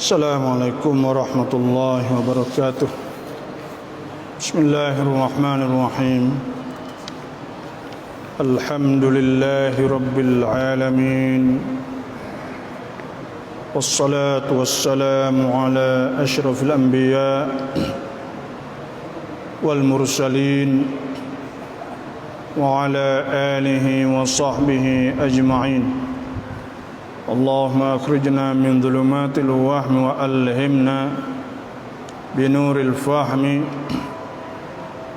Assalamualaikum warahmatullahi wabarakatuh. Bismillahirrahmanirrahim. Alhamdulillahi rabbil alamin. Wassalatu wassalamu ala asyrafil anbiya wal mursalin wa ala alihi wa sahbihi ajma'in. Allahumma akhrijna min dhulumatil wahmi wa alhimna binuril fahmi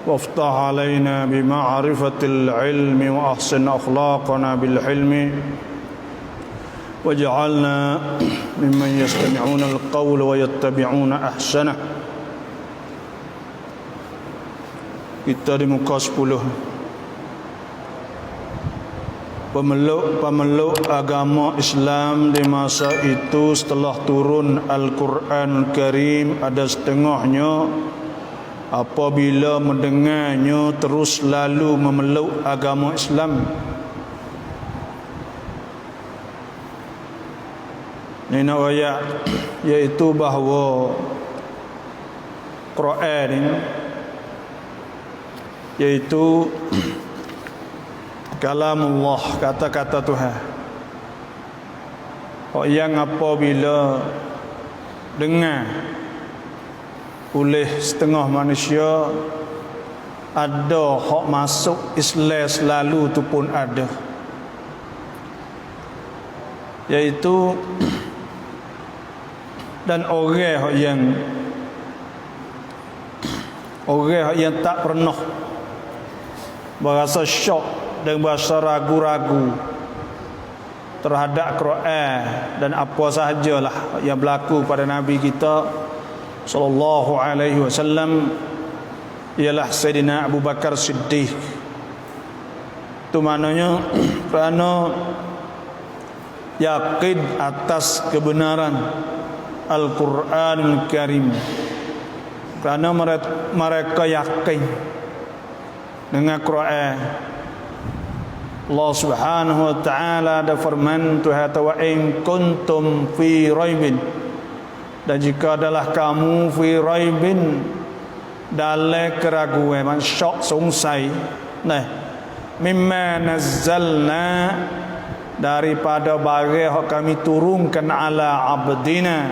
waftah alaina bima'rifatil ilmi wa ahsin akhlaqana bil hilmi waj'alna mimman yastami'una al-qawla wa yattabi'una ahsanah. Kita di muka 10. Pemeluk agama Islam di masa itu setelah turun Al-Quran Karim ada setengahnya apabila mendengarnya terus lalu memeluk agama Islam. Ini nak ayat iaitu bahawa Quran ini iaitu kalamullah, kata-kata Tuhan. Yang apabila dengar oleh setengah manusia ada hak masuk Islam selalu tu pun ada, iaitu dan orang yang tak pernah berasa syok dan berasa ragu-ragu terhadap Quran dan apa sahajalah yang berlaku pada Nabi kita sallallahu alaihi wasallam ialah Sayyidina Abu Bakar Siddiq. Itu maknanya kerana yakin atas kebenaran Al-Quranul Karim, kerana mereka yakin dengan Quran. Allah Subhanahu wa taala ada firman Tuhan, wa in kuntum fi raibin, dan jika adalah kamu fi raibin dalam keraguan, syok sungsai, nah mimma nazzalna, daripada barang yang kami turunkan ala abdina,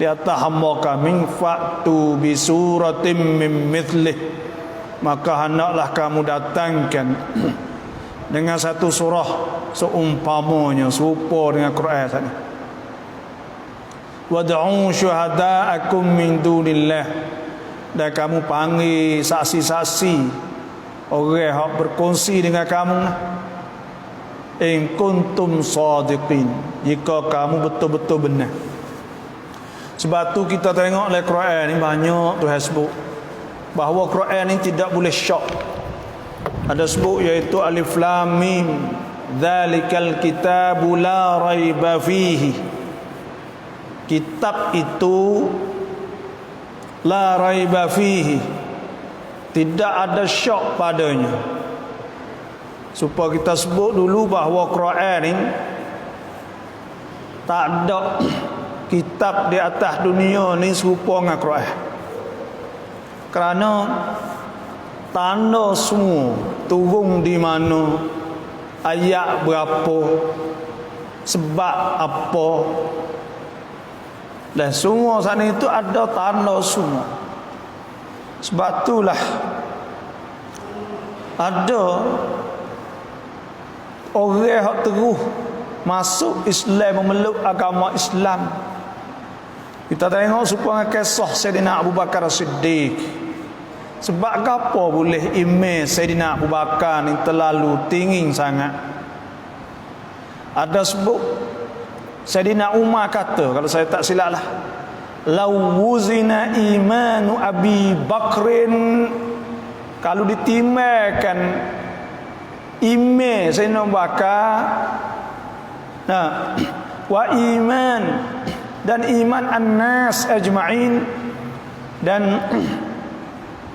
di atas hamba kami, fa'tu bi suratim min mithlih, maka hendaklah kamu datangkan dengan satu surah seumpamanya, serupa dengan Quran tadi. Wad'u syuhada'akum min dunillah, dan kamu panggil saksi-saksi, orang yang berkongsi dengan kamu, in kuntum sadiqin, jika kamu betul-betul benar. Sebab tu kita tengok dalam Quran ni banyak Tuhan sebut bahawa Quran ni tidak boleh syak. Ada sebut iaitu alif lam mim, dzalikal kitabu la raiba fihi, kitab itu la raiba fihi, tidak ada syak padanya. Supaya kita sebut dulu bahawa Quran ni tak ada kitab di atas dunia ni serupa dengan Quran, kerana tanda semua turun di mana, ayat berapa, sebab apa, dan semua sana itu ada tanda semua. Sebab itulah ada orang yang terus masuk Islam, memeluk agama Islam. Kita tengok supaya kisah Sayyidina Abu Bakar Siddiq. Sebab apa boleh iman Sayyidina Abu Bakar ni terlalu tinggi sangat? Ada sebut Sayyidina Umar kata, kalau saya tak silap lah, law wuzina imanu Abi Bakrin, kalau ditimbangkan iman Sayyidina Abu Bakar, nah, wa iman dan iman an-nas ajma'in, dan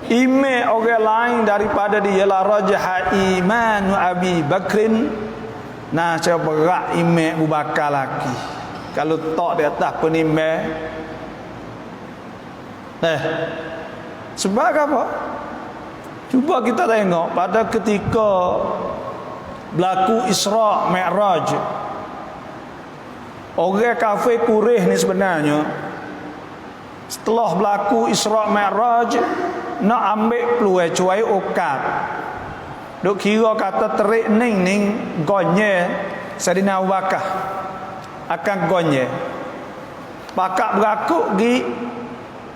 iman orang lain daripada dia, la rajaha imanu Abi Bakrin, nah saya berat iman Abu Bakar lagi. kalau tak di atas penimba. Sebab apa? Cuba kita tengok pada ketika berlaku Isra Mi'raj. Orang kafir Quraisy ni sebenarnya setelah berlaku Isra Mi'raj nak ambil peluang cuai okap. Duk kira kata terik ning gonye Sayyidina Abu Bakar akan gonye. Pakak berakuk gi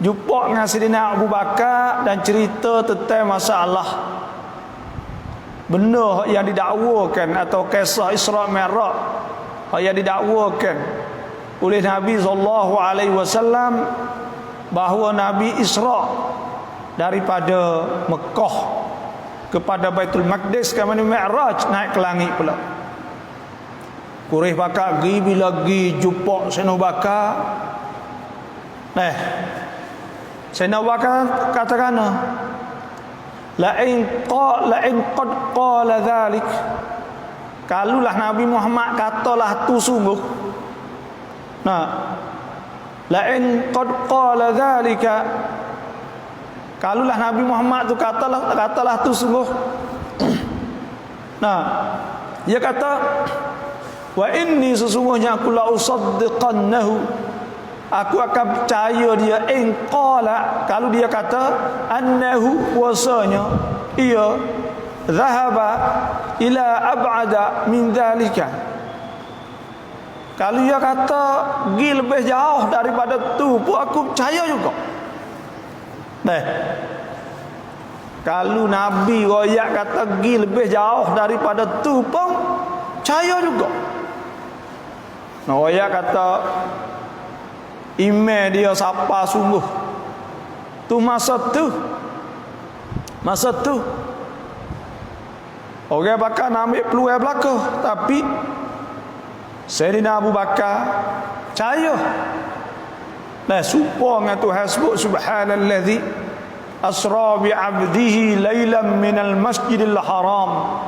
jumpa dengan Sayyidina Abu Bakar dan cerita tentang masalah benda yang didakwakan atau kisah Isra Mi'raj yang didakwakan oleh Nabi SAW bahawa Nabi Isra daripada Mekah kepada Baitul Maqdis, kemudian Mi'raj naik ke langit pula. Quraisy bakal gi bila gi jumpa Sayyidina Abu Bakar. Sayyidina Abu Bakar katakan, la in qad qala dhalik, kalulah Nabi Muhammad katalah tu sungguh. La in qad qala dhalika, kalulah Nabi Muhammad tu katalah tu sungguh. Dia kata, wa inni, sesungguhnya aku la usaddiqannahu, aku akan percaya dia. In qala, kalau dia kata annahu, wasanya ia dhahaba ila ab'ada min dhalika, kalau dia kata pergi lebih jauh daripada tu pun aku percaya juga. Kalau Nabi royak kata pergi lebih jauh daripada tu pun percaya juga. Royak kata iman dia siapa sungguh tu masa tu orang bakal ambil peluang belaka, tapi Sayyidina Abu Bakar percaya. Supaya dengan Tuhan sebut subhanallazi asra bi 'abdihi lailan minal masjidil haram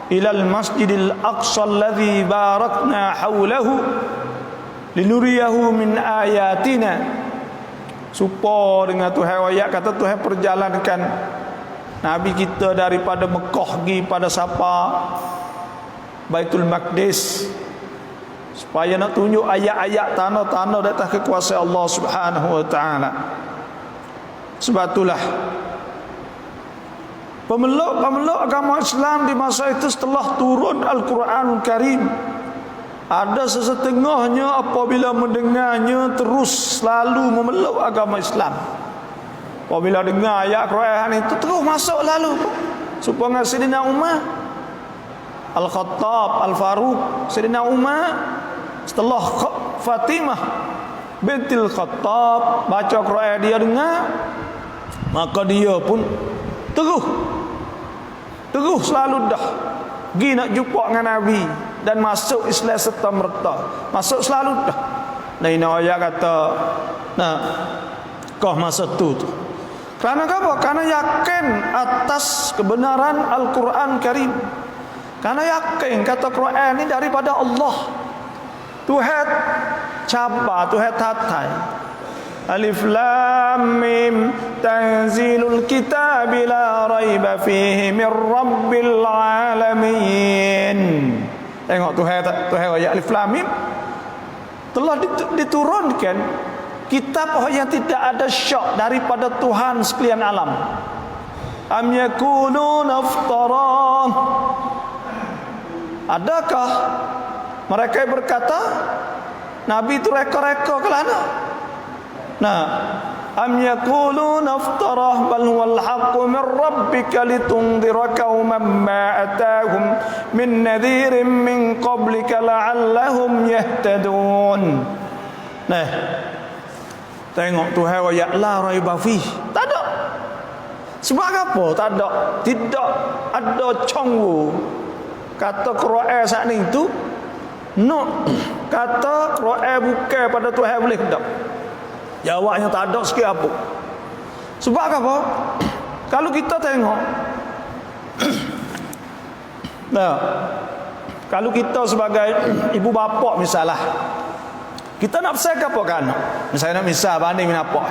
ilal masjidil aqsa alladzi barakna haulahu linuriyahu min ayatina. Supaya dengan Tuhan ayat kata Tuhan perjalankan Nabi kita daripada Mekah pergi pada siapa Baitul Maqdis, supaya nak tunjuk ayat-ayat tanah-tanah di atas kekuasaan Allah Subhanahu wa taala. Sebab itulah pemeluk agama Islam di masa itu setelah turun Al-Quranul Karim, ada sesetengahnya apabila mendengarnya terus selalu memeluk agama Islam. Apabila dengar ayat Quran itu terus masuk lalu. Supaya Sayyidina Umar Al-Khattab Al-Faruq, Sayyidina Umar setelah Fatimah bintil Khattab baca Quran dia dengar, maka dia pun teguh selalu dah pergi nak jumpa dengan Nabi dan masuk Islam serta merta, masuk selalu dah. Ini ayat kata kau masa tu. Kerana apa? Karena yakin atas kebenaran Al-Quran Karim. Karena yakin kata Quran ini daripada Allah. Tuhan cabar, Tuhan tatai. Alif Lam Mim Tanzilul Kitab la raiba fihi min Rabbil Alamin. Tengok Tuhan ayat Alif Lam Mim telah diturunkan kitab yang tidak ada syak daripada Tuhan sekalian alam. Am yakunun aftaran, adakah mereka berkata Nabi itu reka-reka ke mana? Am yakulun aftarah bal huwal haqqu min rabbika litundhira qauman ma atahum min nadhirin min qablika la'allahum yahtadun. Tengok Tuhan ayat la raiba fi. Tak ada. Sebab apa? Tak ada. Tidak ada congwu. Kata Quran saat ni tu kata Quran bukan pada Tuhan boleh tak? Jawabnya tak ada sikit apa. Sebab apa? Kalau kita tengok kalau kita sebagai ibu bapa misalnya Kita nak pesan ke apa kan? Misalnya nak misal banding dengan apa?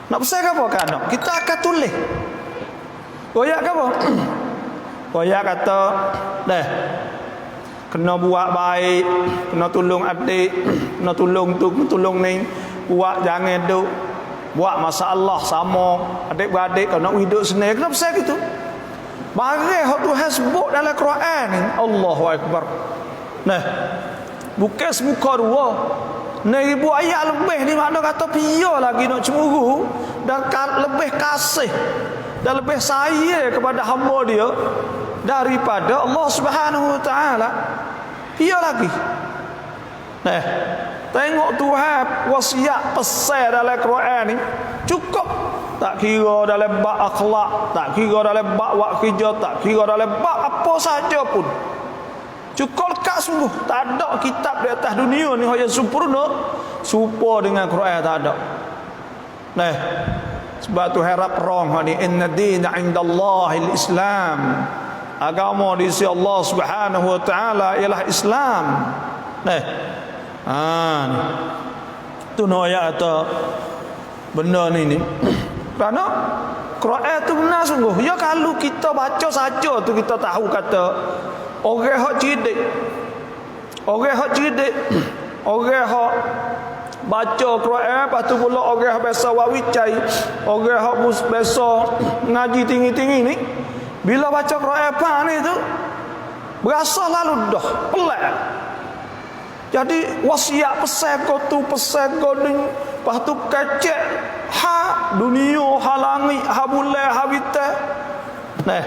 Nak pesan ke apa kan? Kita akan tulis. Koyak ke apa? Koyak kata, dah, kena buat baik, kena tolong adik, kena tolong tu, kena tolong ni, buat jangan duk buat masalah sama adik-beradik kalau nak hidup sendiri. Kenapa saya gitu? Barang hak Tuhan sebut dalam Quran ni, Allahu Akbar. Nah, bukan semuka dua. 1000 ayat lebih ni makna kata piya lagi nak cemburu dan lebih kasih dan lebih sayang kepada hamba dia daripada Allah Subhanahu Wa Taala. Piya lagi? Nah, tengok Tuhan wasiat pesan dalam Quran ni cukup. Tak kira dalam bab akhlak, tak kira dalam bab buat kerja, tak kira dalam bab apa saja pun. Cukup lekat sungguh. Tak ada kitab di atas dunia ni yang sempurna serupa dengan Quran, tak ada. Nah, sebab tu harap rong ni, inna dina indallahil Islam. Agama di sisi Allah Subhanahu Wa Taala ialah Islam. Nah, ni tu noya atau benda ni kerana Quran tu benar sungguh. Ya kalau kita baca saja tu kita tahu kata orang hak cerdik, orang hak cerdik, orang hak baca Quran, lepas tu pula orang hak biasa wawicai, orang hak biasa ngaji tinggi-tinggi ni, bila baca Quran apa ni tu berasa lalu dah pelik. Jadi wasiat pesan kau tu, pesan kau ni, lepas tu kecek ha dunia, ha langit, ha bulan, ha bintang. Nah,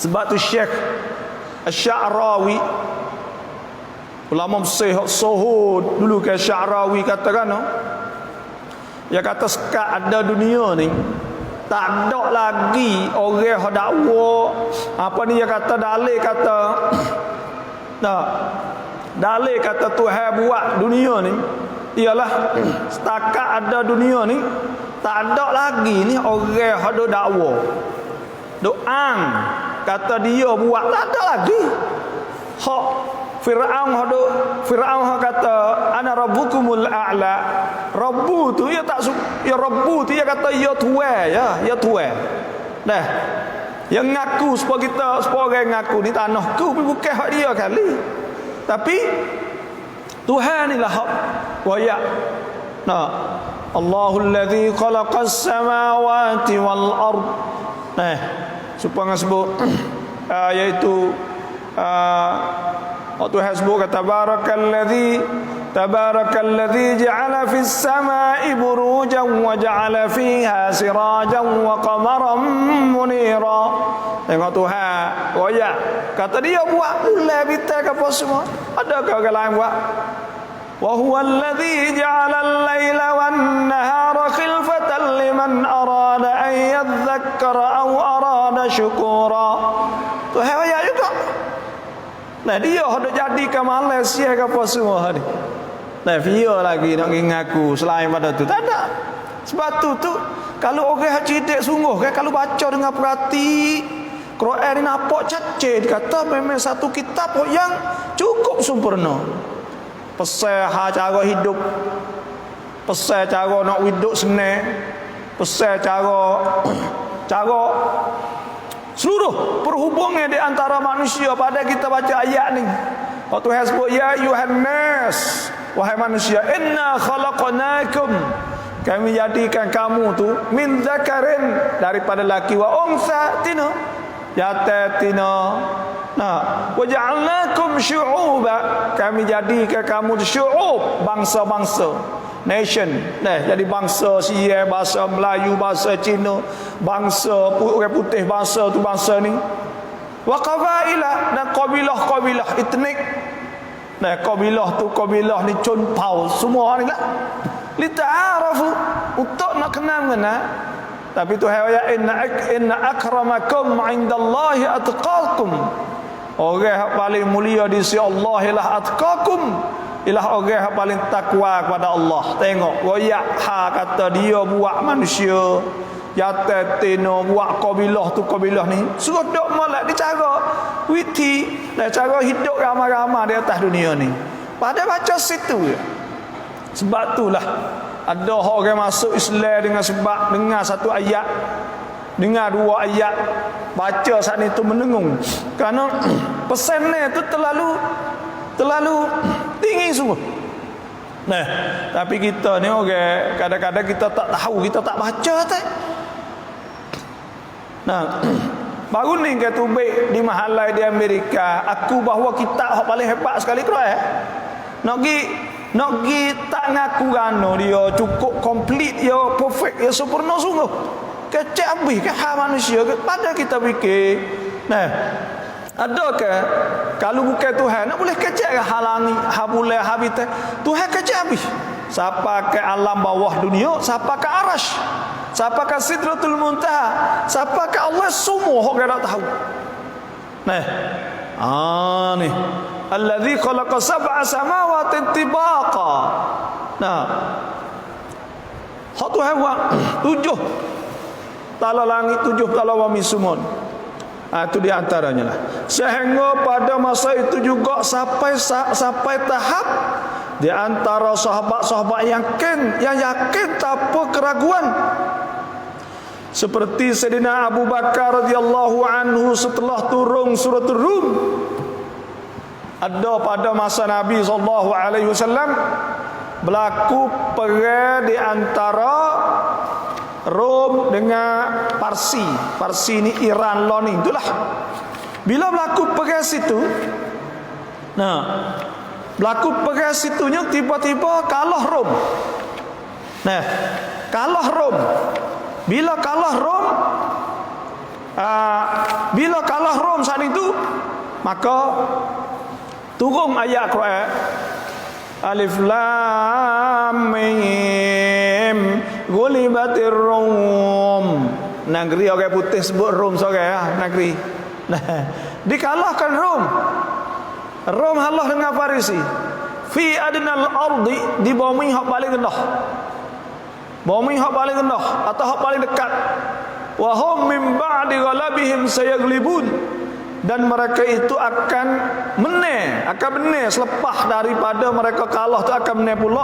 sebab tu Syekh Asy-Sya'rawi, ulama Mesir Suhud dulu ke Sya'rawi katakan, dia kata sekat ada dunia ni tak ada lagi orang yang dakwa apa ni, dia kata dalil kata dalil kata Tuhan buat dunia ni ialah setakat ada dunia ni tak ada lagi ni orang yang dakwa doang kata dia buat, tak ada lagi. Hak Firaun kata ana rabbukumul a'la. Rabbu tu ya tak ya Rabbu tu ya kata ya Tuhan, ya Tuhan. Dah. Yang ngaku supaya orang ngaku ni tanahku bukan hak dia kali. Tapi Tuhan inilah hak waya. Nah, Allahul ladzi khalaqas samawati wal ard. Nah, supaya sebut iaitu Tuhan sebut kata tabarakalladzi ja'ala fis samai burujan wa ja'ala fiha sirajan wa qamaran munira. Tengok Tuhan royak kata dia buat bulan bintang apa semua, adakah orang lain buat? Wa huwa alladzi ja'ala al-laila wan-nahara khilfatan liman arada an yadhakkara aw arada syukura. Tuhan royak juga. Nah, dia hendak jadikan Malaysia ke apa semua ni. Nah, dia lagi nak ngaku selain pada tu. Tak ada. Sebab tu kalau orang cerdik sungguh kan, kalau baca dengan perhati Quran ni nampak cacat, kata memang satu kitab yang cukup sempurna. Pesan cara hidup, pesan cara nak hidup senang, pesan cara seluruh perhubungan di antara manusia. Pada kita baca ayat ni, waktu Tuhan sebut ya ayuhan nas, wahai manusia, inna khalaqnakum, kami jadikan kamu tu min zakarin, daripada laki, wa untha, tina, jata tina. Nah, wa ja'alnakum syu'uba, kami jadikan kamu syu'ub, bangsa-bangsa, nation. Nah, jadi bangsa Sia, bahasa Melayu, bahasa Cina, bangsa orang putih, bangsa tu bangsa ni. Wa qabaila, dan kabilah-kabilah etnik. Nah, kabilah tu kabilah ni Chun Pao semua ni lah. Li ta'arafu, untuk nak kenal-kenal. Tapi Tuhan ya inna akramakum 'indallahi atqakum. Orang yang paling mulia di sisi Allah ialah atqakum, ialah orang yang paling takwa kepada Allah. Tengok royak kata dia buat manusia, jatuh tino buat kabilah tu kabilah ni, suruh dok molek di cara witi dan cara hidup ramai-ramai di atas dunia ni. pada baca situ. Sebab itulah ada orang masuk Islam dengan sebab dengar satu ayat, dengar dua ayat, baca saat itu mendengung. Kerana pesannya itu terlalu tinggi sungguh. Nah, tapi kita ni orang kadang-kadang kita tak tahu, kita tak baca tak. Nah, baru ni kata baik di mahalai di Amerika, aku bahawa kitab hak paling hebat sekali Quran. Nak gi tak ngaku gano dia cukup komplit, dia perfect, dia sempurna sungguh. Kecek habis ke hal manusia ke? Pada kita fikir, nah, adakah kalau bukan Tuhan nak boleh kecek ke halangi, habulai habitat? Tuhan kecek habis. Siapa ke alam bawah dunia, siapa ke arash, siapa ke sidratul muntaha, siapa ke Allah, semua orang tak tahu. Nah, ni alladzi khalaqa sab'a samawati tibaqa. Nah, hak Tuhan buat 7 tala langit, 7 tala bumi sumun. Itu di antaranya lah. Sehingga pada masa itu juga sampai tahap di antara sahabat-sahabat yang yakin tanpa keraguan, seperti Sayyidina Abu Bakar radhiyallahu anhu setelah turun surah Rum. Ada pada masa Nabi SAW berlaku perang di antara Rom dengan Parsi. Parsi ni Iran lah ni, itulah. Bila berlaku perang situ, nah, berlaku perang situnya tiba-tiba kalah Rom. Nah, kalah Rom. Bila kalah Rom saat itu, maka turun ayat Quran, Alif Lam Mim, Ghulibatir Rum. Negeri orang putih sebut Rom seorang negeri. Nah, dikalahkan Rom. Rom halah dengan Farisi. Fi adnal ardi, di bumi hak paling rendah. Bumi hak paling rendah atau hak paling dekat. Wa hum min ba'di ghalabihim sayaglibun. Dan mereka itu akan menang selepas daripada mereka kalah tu akan menang pula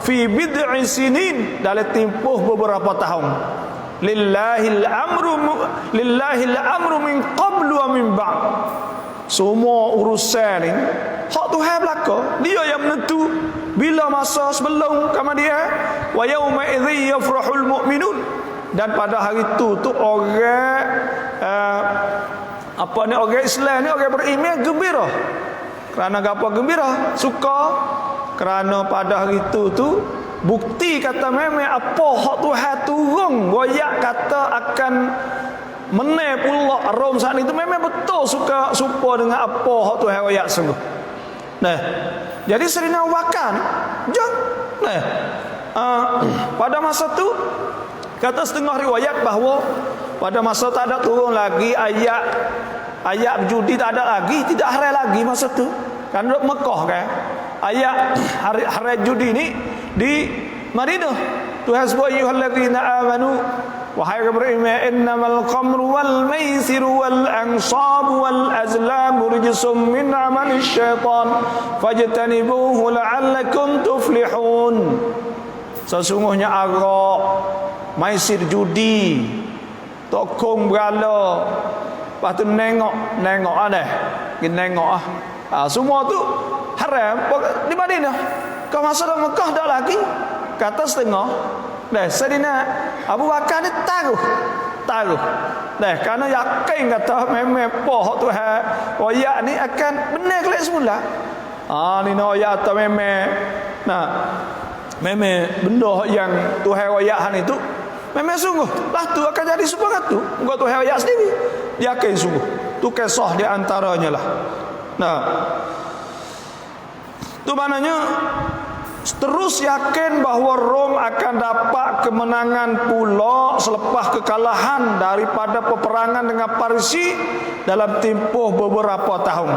fi bid'i sinin, dalam tempoh beberapa tahun. Lillahil amru min qablu wa min ba'd. Semua urusan ni hak Tuhan belaka, dia yang menentu bila masa sebelum kama dia. Wa yauma idzi yafrahul mu'minun, dan pada hari tu orang orang Islam ni, orang beriman gembira. Kerana apa gembira? Suka kerana pada hari tu bukti kata memang apa hak Tuhan turun goyak kata akan menang pula Rom saat itu, memang betul suka dengan apa hak Tuhan goyak sungguh. Nah, jadi Sayyidina Abu Bakar pada masa tu kata setengah riwayat bahawa pada masa tak ada turun lagi ayat judi, tak ada lagi, tidak haram lagi masa tu. Kan duduk Mekah kan. Ayat haram judi ni di Madinah. Tuhan sebut ayyuhallazina amanu, wahai yang beriman, innamal khamru wal maisiru wal ansabu wal azlamu rijsum min amali syaitan fajtanibuhu la'allakum tuflihun. Sesungguhnya arak, maisir judi, tokong berala, lepas tu nengok semua tu haram di Madinah. Kau masa dalam Mekah dah lagi, kata setengah. Sayyidina Abu Bakar ni taruh. Kerana yakin kata memang poh Tuhan oyak ni akan benar kelak semula. Ni no oyak atau memang benda yang Tuhan oyak itu memang sungguh lah tu akan jadi seperti tu. Engkau Tuhan oyak sendiri yakin sungguh. Tu kisah di antaranya lah. Tu maknanya terus yakin bahawa Rom akan dapat kemenangan pula selepas kekalahan daripada peperangan dengan Parsi dalam tempoh beberapa tahun.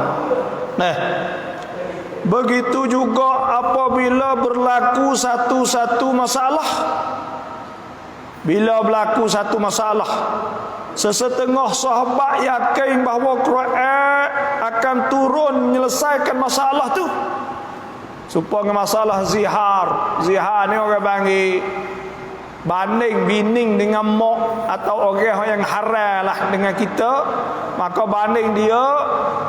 Begitu juga apabila berlaku satu masalah. Bila berlaku satu masalah, sesetengah sahabat yakin bahawa Quran akan turun menyelesaikan masalah tu. supaya masalah zihar. Zihar ni orang panggil banding bining dengan mak atau orang yang haram lah dengan kita, maka banding dia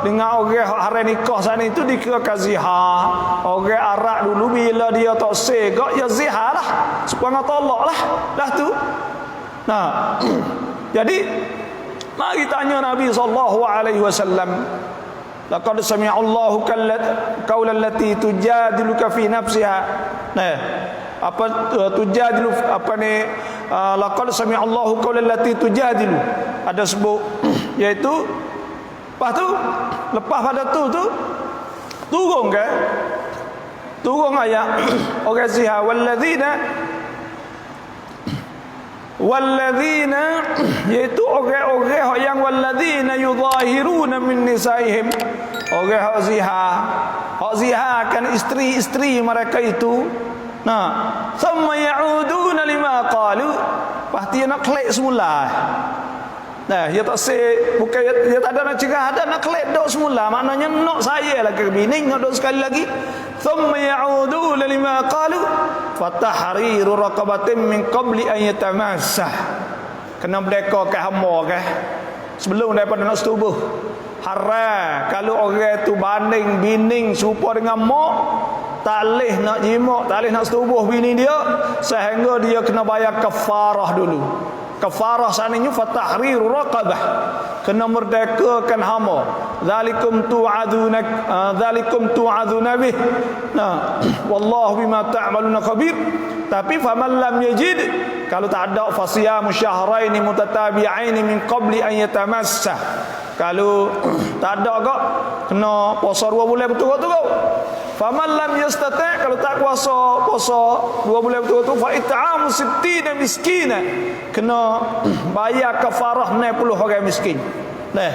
dengan orang haram nikah sana itu dikirakan zihar. Orang Arab dulu bila dia tak segak ya zihar lah, supaya tolak lah dah tu. Nah jadi mari tanya Nabi SAW, laqad sami'a Allahu qawlan allati tujadiluka fi nafsiha. Nah apa tujadilu apa ni, laqad sami'a Allahu qawlan allati tujadilu, ada sebut iaitu lepas pada tu turun ke turun ayat orang zihar, walladzina iaitu orang-orang yang walladzina yudhahiruna min nisaihim, orang hak zihar kan isteri-isteri mereka itu. Nah, thumma ya'uduna lima qalu, pasti nak klik semula. Nah, dia tak bukan dia tak ada nak cerah, ada nak klik dok semula, maknanya nak saya lagi bini nak dok sekali lagi. Thumma ya'uduna lima qalu fatahriru raqabatin min qabli an yatamassah. Kena merdeka ke hamba ke sebelum daripada nak setubuh. Haram kalau orang tu banding bining serupa dengan mak, tak leh nak jimak, tak leh nak setubuh bini dia, sehingga dia kena bayar kafarah dulu. Kafarah sananya fatahriru raqabah, kena merdekakan hamba. Zalikum tu'adzuna bih. Nah, wallahu bima ta'maluna khabir. Tapi faman lam yajid, kalau tak ada fasiyamu syahraini mutatabi'aini min qabli an yatamassah. Kalau tak ada kok kena puasa 2 bulan betul-betul. Faman lam yastati', kalau tak kuasa puasa 2 bulan betul-betul, fa it'amu 60 miskina, kena bayar kafarah 60 orang miskin. Nah,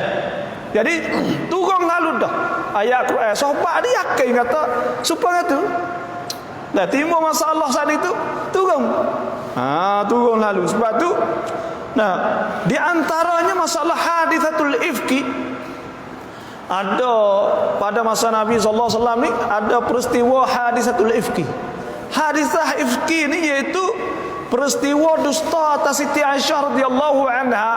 jadi turun lalu dah ayat Quran. Sahabat dia yakin kata supaya tu dah timbul masalah saat itu turun. Turun lalu sebab tu. Nah, di antaranya masalah hadithatul ifki. Ada pada masa Nabi sallallahu alaihi wasallam ni ada peristiwa hadithatul ifki. Hadithah ifki ni iaitu peristiwa dusta atas Siti Aisyah radhiyallahu anha,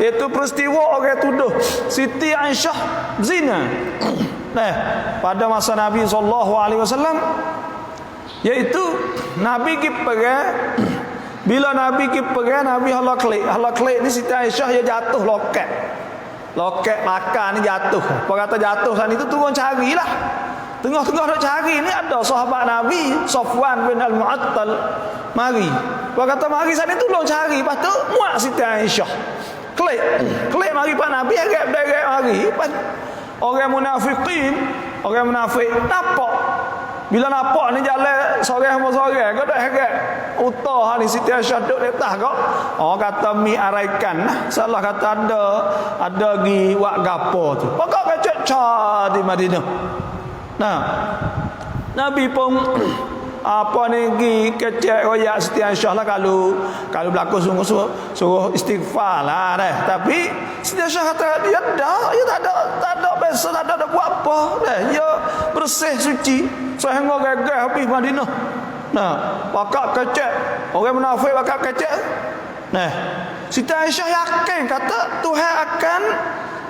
iaitu peristiwa orang tuduh Siti Aisyah zina. Nah, pada masa Nabi sallallahu alaihi wasallam, iaitu Nabi bila Nabi Nabi halak-klik ni Siti Aisyah dia jatuh loket makan ni jatuh. Apa kata jatuh sana itu turun carilah. Tengah-tengah nak cari ni ada sahabat Nabi Safwan bin Al-Mu'attal mari. Apa kata mari sana tolong cari, lepas tu muak Siti Aisyah. Klik mari pak Nabi agak mari. Orang munafik nampak. Bila nampak ni jalan sorang-sorang, kau dah hegat utah ni Siti Aisyah duduk di atas kau. Kata mi araikan lah. Salah kata ada gi wak gapo tu. Pokok kecek ca di Madinah. Nah, Nabi pun gi kecek royak Siti Aisyah lah, kalau berlaku sungguh suruh istighfar lah dah. Tapi Siti Aisyah kata dia tak ada biasa, tak ada buat apa dah. Dia bersih suci sehingga gagah habis Madinah. Nah, wakak kecek orang munafik wakak kecek. Nah, Siti Aisyah yakin kata Tuhan akan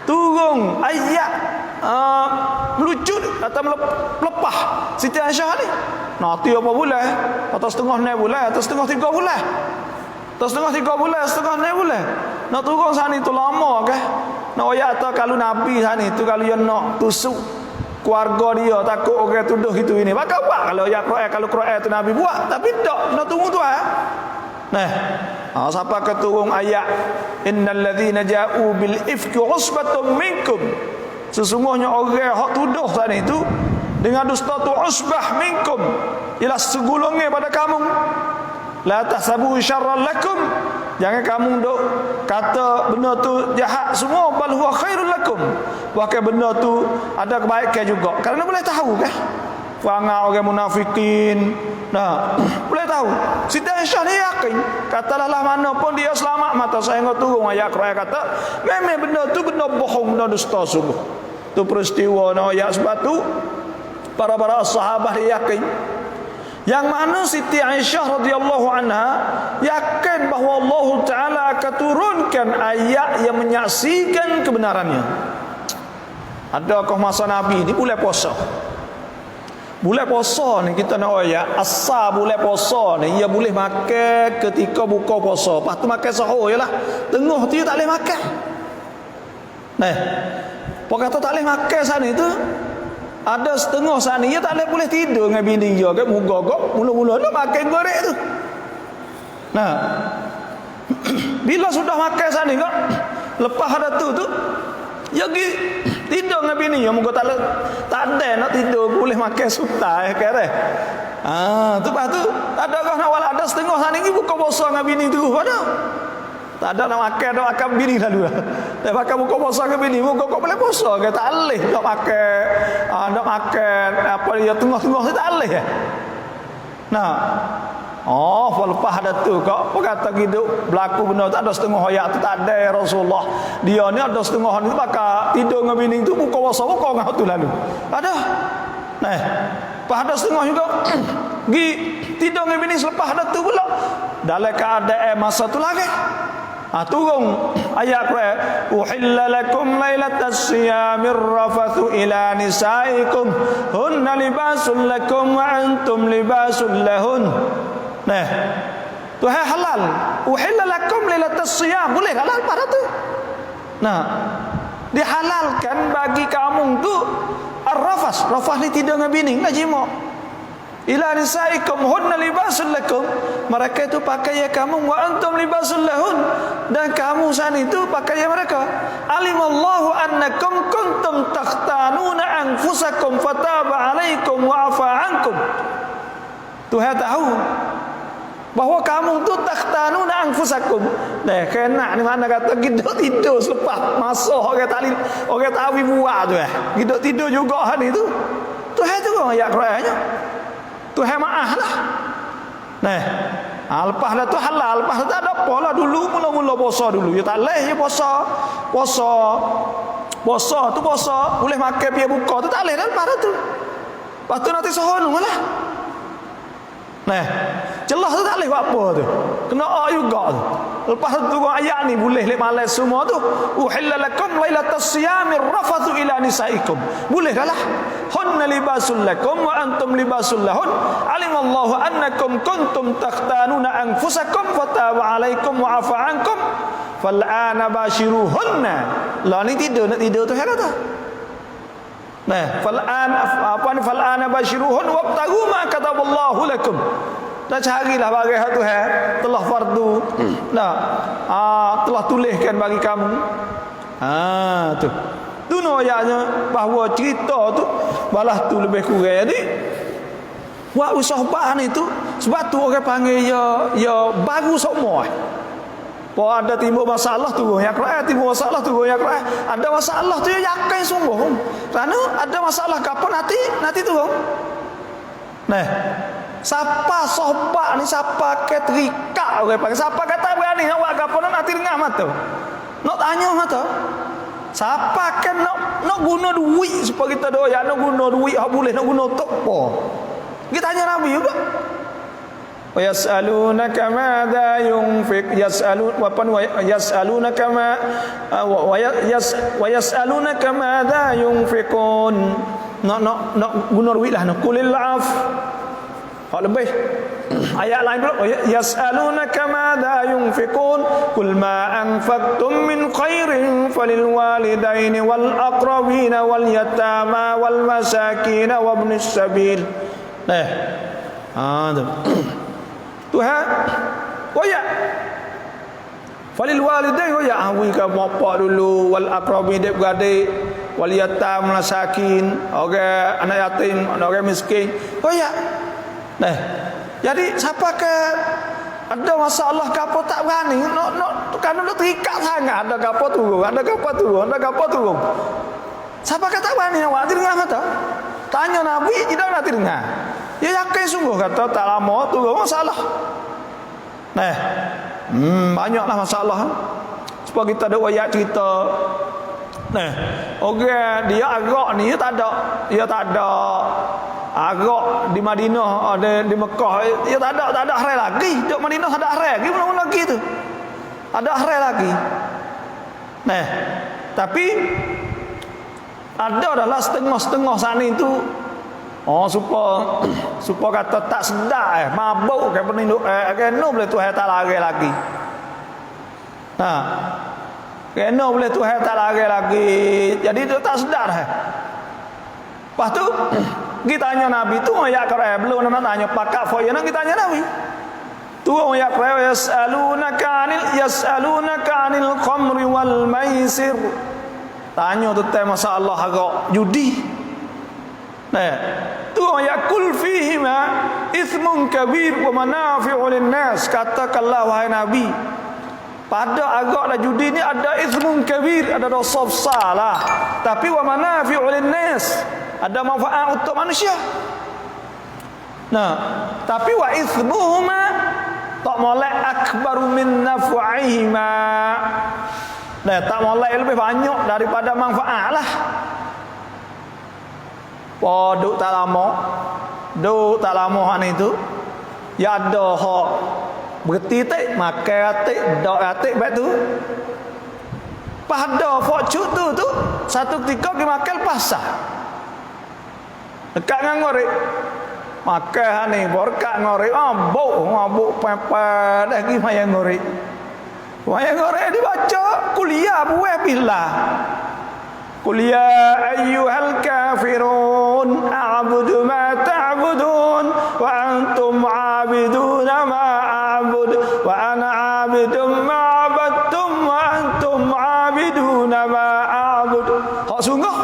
turun ayat melucut atau melepah Siti Aisyah ni. Nanti apa bulan? Atau setengah 6 bulan, atau setengah 3 bulan. Atau setengah 3 bulan, setengah 6 bulan. Nak turun sana itu lama ke? Nak ayat atau kalau Nabi sana itu kalau dia nak tusuk keluarga dia takut orang tuduh gitu ini. Maka buat kalau ayat Quran, kalau Quran itu Nabi buat, tapi tak nak tunggu tu Nah, siapa keturun ayat innal ladzina ja'u bil ifki usbatun minkum, sesungguhnya orang hak tuduh sana itu dengan dusta tu usbah minkum, ialah segolongan pada kamu. La tahsabu syarran lakum, jangan kamu duk kata benda tu jahat semua, bal huwa khairul lakum, bahkan benda tu ada kebaikan juga. Kerana boleh tahu kan perangai orang munafikin. Nah, boleh tahu. Siti Aisyah ni yakin, katalah mana pun dia selamat mata sehingga turun ayat Quran kata memang benda tu benda bohong, benda dusta sungguh. Tu peristiwa ayat sebab tu para sahabat dia yakin. Yang mana Siti Aisyah radhiyallahu anha yakin bahawa Allah Taala akan turunkan ayat yang menyaksikan kebenarannya. Adakah masa Nabi ni bulan puasa? Bulan puasa ni kita nak ayat asal bulan puasa ni ia boleh makan ketika buka puasa. Lepas tu makan sahur jelah. Tengah tu tak boleh makan. Nah, pokok kata tak boleh makan sana tu. Ada setengah sana dia tak boleh tidur dengan bini dia ke muka-muka mula-mula nak makan goreng tu. Nah. Bila sudah makan sana kak, lepas ada tu dia pergi tidur dengan bini dia muka tak ada nak tidur boleh makan sutai kere. Tu lepas tu ada kau nak wala ada setengah sana ni buka puasa dengan bini tu pada. Tak ada nak makan bini lalu. Dia makan buka puasa ke bini, muka kau boleh puasa ke tak boleh nak makan apa dia tengah-tengah tu tak boleh. Nah. Lepas ada tu kau kata hidup berlaku benda tak ada setengah ayat tu tak ada ya Rasulullah. Dia ni ada setengah ni bakal tidur dengan bini tu buka puasa buka ngau tu lalu. Ada. Nah. Lepas ada setengah juga pergi tidur dengan bini selepas ada tu pula. Dalam keadaan masa tu lagi. Turun ayat Quran, uhilla lakum lailatas siyamir rafathu ila nisaikum hunna libasul lakum wa antum libasul lahun. Nah, tu halal. Uhilla lakum lailatas siyam, boleh halal pada tu. Nah, dihalalkan bagi kamu tu ar-rafas. Rafas ni tidur dengan bini, nak jima. Ila nisaikum hunna libasul lakum, mereka itu pakaian kamu, wa antum libasul lahun, dan kamu sana itu pakaian mereka. Alimallahu annakum kuntum takhtanuna anfusakum fataba alaikum wa afa ankum. Tuhan tahu bahawa kamu tu takhtanuna anfusakum. Kena ni mana kata tidur selepas masa orang tak buat tu tidur juga hari tu. Tuhan tu ayat Qurannya. Tuhan maaf lah. Lepas dah tu halal, lepas tu tak ada apa lah dulu mula-mula puasa dulu. Ya tak leh ya puasa tu puasa, boleh makan biar buka tu tak leh dah lepas tu. Lepas tu nanti sohon lah. Jelas tu tak boleh buat apa tu. Kena juga tu. Lepas tu ayat ni boleh lek malas semua tu. Uhilla lakum lailatas siyamir rafathu ila nisaikum. Boleh dah lah. Hunna libasul lakum wa antum libasul lahun. Alimallahu annakum kuntum takhtanuna anfusakum fataba alaikum wa afa ankum. Fal'ana bashiruhunna. Lah ni tidur nak tidur tu heran tak? Fal'ana bashiruhun wabtagu ma kataballahu lakum. Dah carilah bagi Tuhan telah fardu. Telah tuliskan bagi kamu. Tu. Tu ayatnya bahawa cerita tu balah tu lebih kurang ni. Buat usaha ni tu sebab tu orang panggil ya baru semua. Kalau ada timbul masalah turun ayat Quran, timbul masalah turun ayat Quran. Ada masalah tu yakin sungguh. Kerana ada masalah kapan nanti turun. Siapa sohbak ni, siapa keterika orang panggil, siapa kata berani nak buat apa nanti dengar mata. Nak tanya mata. Siapa kan nak guna duit supaya kita doa nak guna duit hak boleh nak guna untuk apa? Kita tanya Nabi juga. Wa yas'alunaka madza yunfiq yas'alunaka madza yunfiqun. Nak guna duit lah nak kulil af. Hak lebih ayat lain pula yas'alunaka madza yunfiqun qul ma anfaqtum min khairin falil walidaini wal aqrabina wal yatama wal masakin wa ibnis sabil. Tuhan falil walidaini awi ka bapa dulu wal aqrabin dek beradik wal yatam masakin orang anak yatim orang miskin. Jadi siapa ke ada masalah ke apa tak berani kerana nak terikat sangat ada ke apa turun. Siapa kata tak berani nak buat dengar kata tanya Nabi tidak nak dengar. Dia yakin sungguh kata tak lama turun masalah. Banyaklah masalah. Sebab kita ada ayat cerita Nah, orang dia agak ni dia tak ada agak di Madinah, ada di Mekah, dia tak ada hari lagi. Duk Madinah tak ada hari lagi, mula-mula lagi tu. Ada hari lagi. Nah, tapi ada adalah setengah-setengah sana itu supaya kata tak sedar mabuk ke peninduk kena boleh Tuhan tak lari lagi. Nah, kena boleh Tuhan tak lari lagi. Jadi dia tak sedar. Lepas tu kita tanya Nabi tu ayat kerana belum nama tanya pakak foya nak kita tanya Nabi. Tu ayat kerana yas'alunaka 'anil khamri wal maisir. Tanya tu masalah agak judi. Nah, tu ayat kul fihima ithmun kabir wa manafi'u lin-nas. Katakanlah wahai Nabi, pada agaklah judi ni ada ithmun kabir, ada dosa besar lah. Tapi wa manafi'u lin-nas, ada manfaat untuk manusia. Nah, tapi wa ithmuhuma tak molek akbaru min naf'ihima. Nah, tak molek lebih banyak daripada manfaat lah. Duk tak lama hak itu ya ada hak berhenti tik makan atik dak atik baik tu pada focuk tu satu ketika pergi makan pasar dekat dengan ngorek makan ni berkat ngorek mabuk pepe dah pergi mayang ngorek dibaca kuliah buah billah Qul ya ayyuhal kafirun a'budu ma ta'budun wa antum 'abiduna ma a'bud wa ana 'abidum ma 'abadtum wa antum 'abiduna ma a'bud. Hak sungguh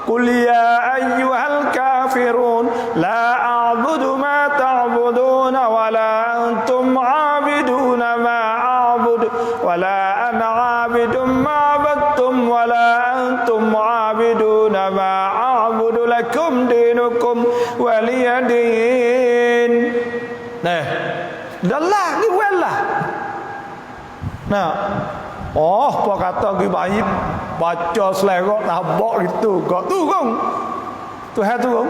Qul ya ayyuhal kafirun la a'budu ma ta'budun wa la antum 'abiduna ma a'bud wa la ana 'abidum ma 'abadtum wa la antum mu'abiduna ma'abudu lakum dinukum waliyadin. Nah, dah ni well. Nah, apa kata gi bayi baca selerok tabak gitu. Kok tu kong. Tuhan tu kong.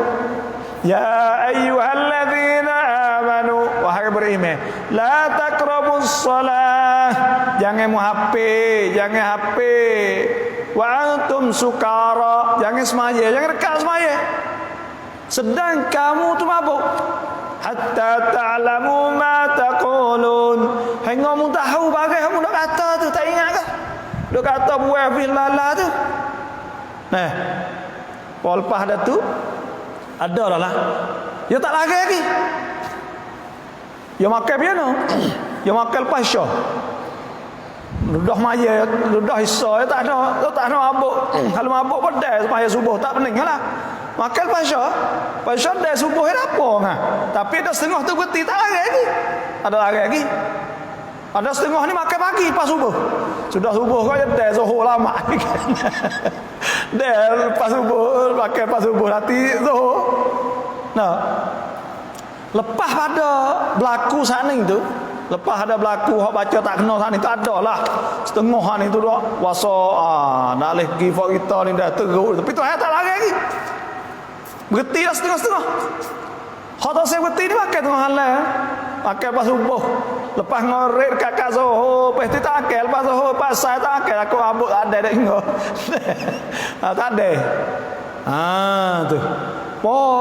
Ya ayyuhalladzina amanu wahai beriman la taqrabus shalah jangan HP wa antum sukara jangan semaya jangan dekat semaya sedang kamu tu mabuk hatta ta'lamu ma taqulun hingga kamu tahu bagai kamu nak kata tu tak ingat ke duk kata buah bilala tu. Nah, lepas dah tu ada lah. Ya tak lagi. Ya makan piano. Ya makan pasha. Ludah maya, ludah isa tak ada mabuk. Kalau mabuk pedas semaya subuh tak pening lah. Makan pasha dah subuh apa ngah. Tapi ada setengah tu berhenti tak lagi. Ada lagi. Ada setengah ni makan pagi pas subuh. Sudah subuh kau dah zuhur lama. Dah lepas subuh makan pas subuh nanti zuhur. Nah, lepas pada berlaku sana itu, lepas ada berlaku hak baca tak kena sana itu ada lah setengah ni tu dah wasa nak leh pergi fak kita ni dah teruk tapi tu tak lagi berhenti dah setengah-setengah hak tak saya berhenti ni makan tengah halal makan pas subuh lepas ngorek kakak Zohor lepas tu tak akal lepas Zohor pasal tak akal aku abuk ada dah ingat tak ada tu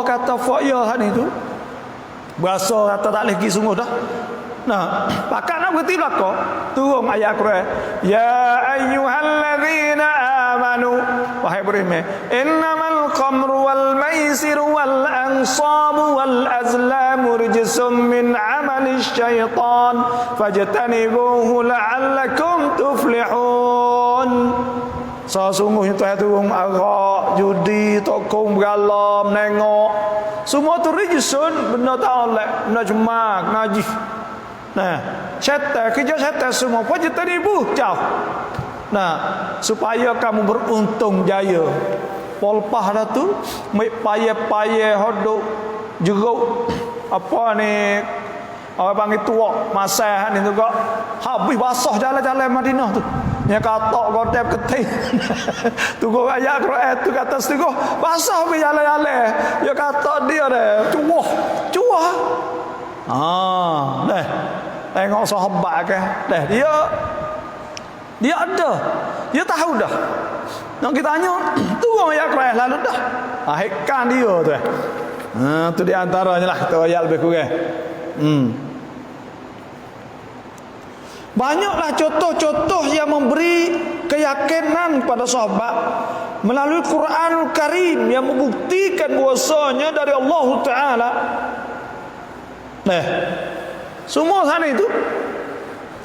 kata fak ya sana itu berasa kata tak leh pergi sungguh dah. Nah, pakak nak berhenti belakang turun ayat Quran ya ayyuhalladzina amanu wahai beriman innamal khamru wal maisiru wal ansabu wal azlamu rijsum min amali syaitan fajtanibuhu la'allakum tuflihun. Sesungguhnya Tuhan turun arak, judi, tokong, beralam, nengok semua tu rijsun benda ta'ala, benda jemak, najis. Nah, syaitan, kerja syaitan semua fajtanibuh jauh. Nah, supaya kamu beruntung jaya. Polpah dah tu, payah-payah hodok jeruk apa ni orang panggil tua masa ni juga habis basah jalan-jalan Madinah tu. nya katok kotep keting tunggu ayat Quran tu kata setengah basah pe jalan-jalan ya katok dia dah cuah dah tengok sahabat ke dah dia ada dia tahu dah nak kita tanya turun ayat Quran lalu dah hikkan dia tu tu di antaranya lah tu ayat lebih kurang banyaklah contoh-contoh yang memberi keyakinan pada sahabat melalui Quranul Karim yang membuktikan bahwasanya dari Allah Ta'ala. Semua sana itu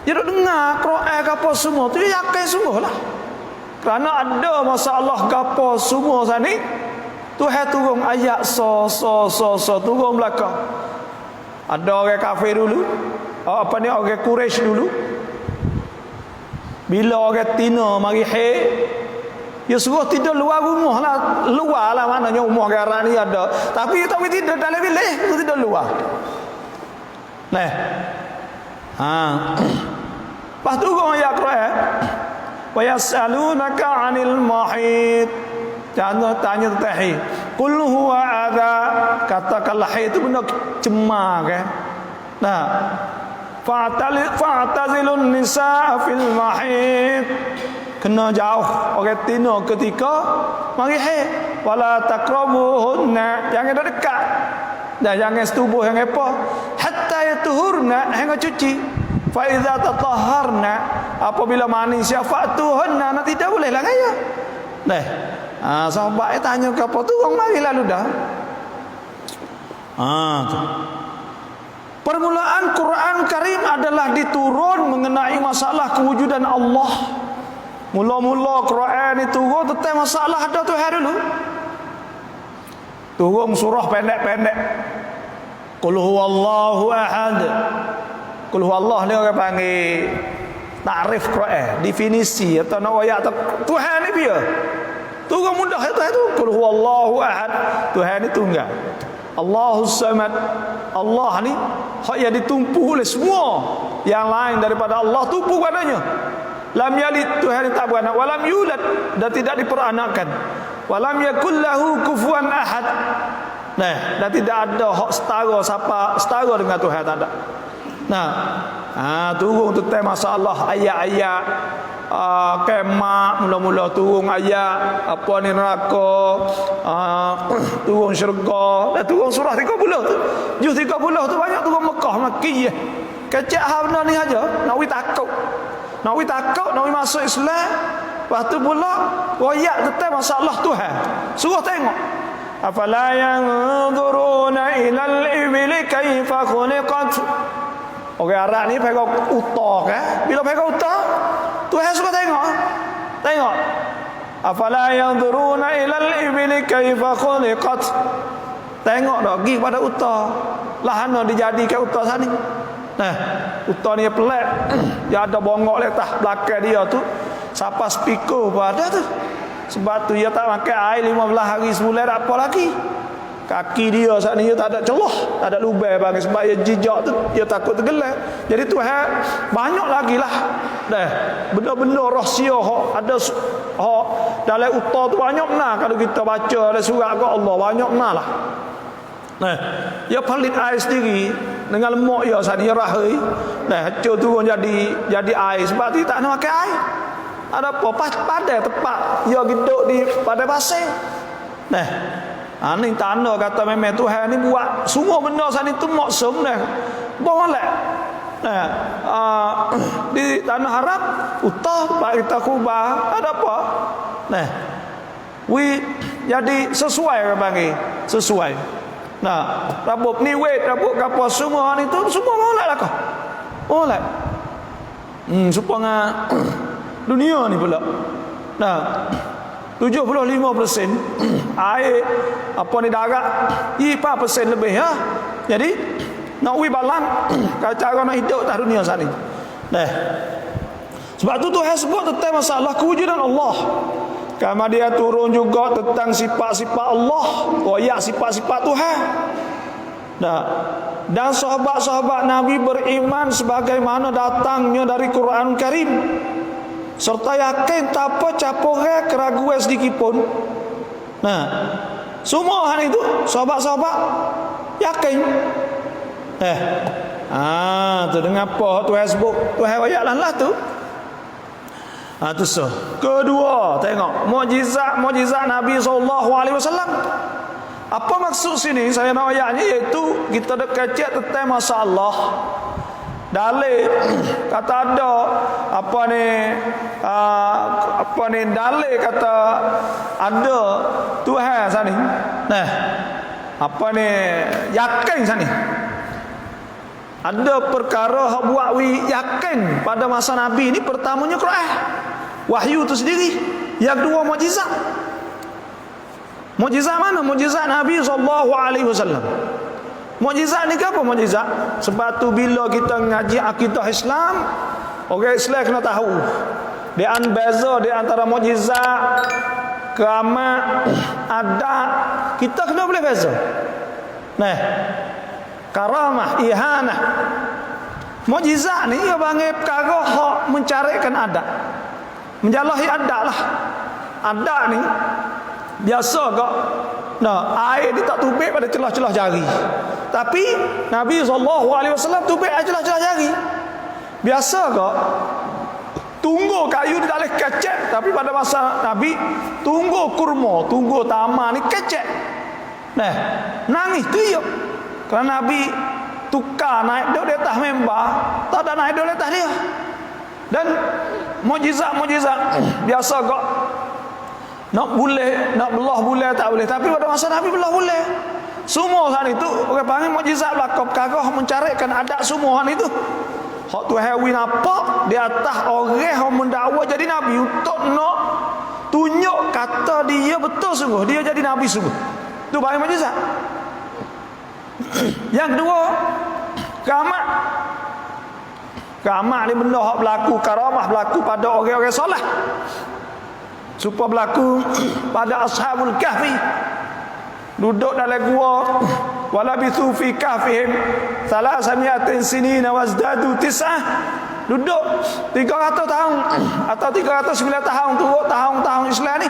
dia dengar Quran apa semua tu dia yakin semua lah. Kerana ada masalah gapo semua sana Tuhan turun ayat turun belakang. Ada orang kafir dulu, orang Quraisy dulu. Bila orang Tina mari dia suruh tidur luar rumah lah. Luar lah maknanya rumah garang ni ada. Tapi tidur dalam bilik, tidur luar. Lepas tu orang ayat Quran. Wa yas'alunaka 'anil mahid. Jangan tanya tentang haid. Qul huwa adza. Katakanlah haid itu benda cemar kan. Fa'tazilun nisa fil mahid. Kena jauh orang Tina ketika mari haid. Wala taqrabuhunna. Jangan dekat. Dan jangan setubuh yang apa. Hatta yatuhurna hingga cuci. Fa iza tatahharna apabila mani syafa'tuhunna tidak boleh lah gaya. Sahabat tanya ke apa tu orang mari lalu dah. Permulaan Quran Karim adalah diturun mengenai masalah kewujudan Allah. Mula-mula Quran itu turun tentang masalah ada Tuhan dulu. Turun surah pendek-pendek. Qul huwallahu ahad. Qul huwallah ni orang panggil takrif Quran, definisi atau nak ayat Tuhan ni dia. Turun mudah itu. Qul huwallahu ahad. Tuhan ni tunggal. Allahus samad. Allah ni hak yang ditumpu oleh semua yang lain daripada Allah tumpu padanya. Lam yalid, Tuhan ni tak beranak, walam yulad, dan tidak diperanakkan. Walam yakul lahu kufuwan ahad. Dan tidak ada hak setara dengan Tuhan, tak ada. Turun tentang masalah ayat-ayat kemak, mula-mula turun ayat apa ni neraka, turun syurga, dan turun surah 30 tu. Juz 30 tu banyak turun Mekah Makkiyah. Kecak benda ni aja nak takut. Nak masuk Islam. Lepas tu pula ayat tentang masalah Tuhan. Suruh tengok. Afala yanzuruna ilal ibli kaifa khuliqat. Orang Arab ni pegang uta kan. Bila pegang uta, Tuhan suka tengok. Afala yanzuruna ilal ibli kaifa khuliqat. Tengok dah pergi pada uta. Lahana dijadikan uta sana. Uta ni pelik. Dia ada bongok letak belakang dia tu. Siapa speaker pun ada tu. Sebab tu dia tak makan air 15 hari sebulan apa lagi. Kaki dia saat ni dia tak ada celah, tak ada lubang bang, sebab dia jejak tu dia takut tergelam. Jadi Tuhan banyak lagi lah benda-benda rahsia ada dalam uta tu banyak nah. Kalau kita baca ada surat ke Allah banyak nah lah. Dia palit air sendiri dengan lemak dia saat ni rahai. Hancur turun jadi air sebab dia tak nak makan air. Ada apa? Pada tempat dia hidup di pada pasir. Ni tanda kata memang Tuhan ni buat semua benda sana tu maksum dah. Boleh. Di tanah Arab utah pak kita kubah ada apa? Jadi sesuai orang panggil, sesuai. Rabuk ni rabuk apa semua ni tu semua molek lah kau. Molek. Supaya dunia ni pula. 75% air apa ni darat 4% lebih ya. Jadi nak balang cara nak hidup atas dunia sana. Sebab tu Tuhan sebut tentang masalah kewujudan Allah. Kama dia turun juga tentang sifat-sifat Allah, ayat sifat-sifat Tuhan. Dan sahabat-sahabat Nabi beriman sebagaimana datangnya dari Quran Karim. serta yakin tanpa campurnya keraguan sedikit pun. Nah, semua hal itu sahabat-sahabat yakin. Tu dengan apa Tuhan sebut, Tuhan ayat lah tu. Tu so. Kedua, tengok mukjizat Nabi SAW. Apa maksud sini saya nak ayatnya, iaitu kita dah kecek tentang masalah. Dalil kata ada dalil kata ada Tuhan sana. Nah, yakin sana. Ada perkara hak buat yakin pada masa Nabi ni. Pertamanya Quran, wahyu tu sendiri. Yang kedua mukjizat. Mukjizat mana? Mukjizat Nabi SAW. Mukjizat ni apa mukjizat? Sebab tu bila kita ngaji akidah Islam, orang Islam kena tahu dia beza di antara mukjizat, keramat, adat. Kita kena boleh beza. Nah, karamah, ihanah. Mukjizat ni ia panggil perkara hak mencarikan adat, menjalahi adat lah. Adat ni biasa kok, air dia tak tubik pada celah-celah jari. Tapi Nabi SAW tubik celah-celah jari. Biasa kok tunggu kayu dia tak boleh kecek, tapi pada masa Nabi tunggu kurma, tunggu tamar ni kecek. Nah, nangis tiup. Kerana Nabi tukar naik duduk di atas member, tak ada naik duduk di atas dia. Dan mukjizat biasa kok nak belah boleh tak boleh, tapi pada masa Nabi belah boleh. Semua hal itu orang panggil mukjizat belaka, perkara mencarikan adat semua hal itu. Hak tu hewi nampak di atas orang yang mendakwa jadi Nabi untuk nak tunjuk kata dia betul sungguh, dia jadi Nabi sungguh. Tu panggil mukjizat. Yang kedua, keramat. Keramat ni benda hak berlaku, karamah berlaku pada orang-orang soleh. Supaya berlaku pada Ashabul Kahfi. Duduk dalam gua, walabithu fi kahfihim 300 sinina wazdadu 9. Duduk 300 tahun atau 309 tahun turut tahun-tahun Islam ni.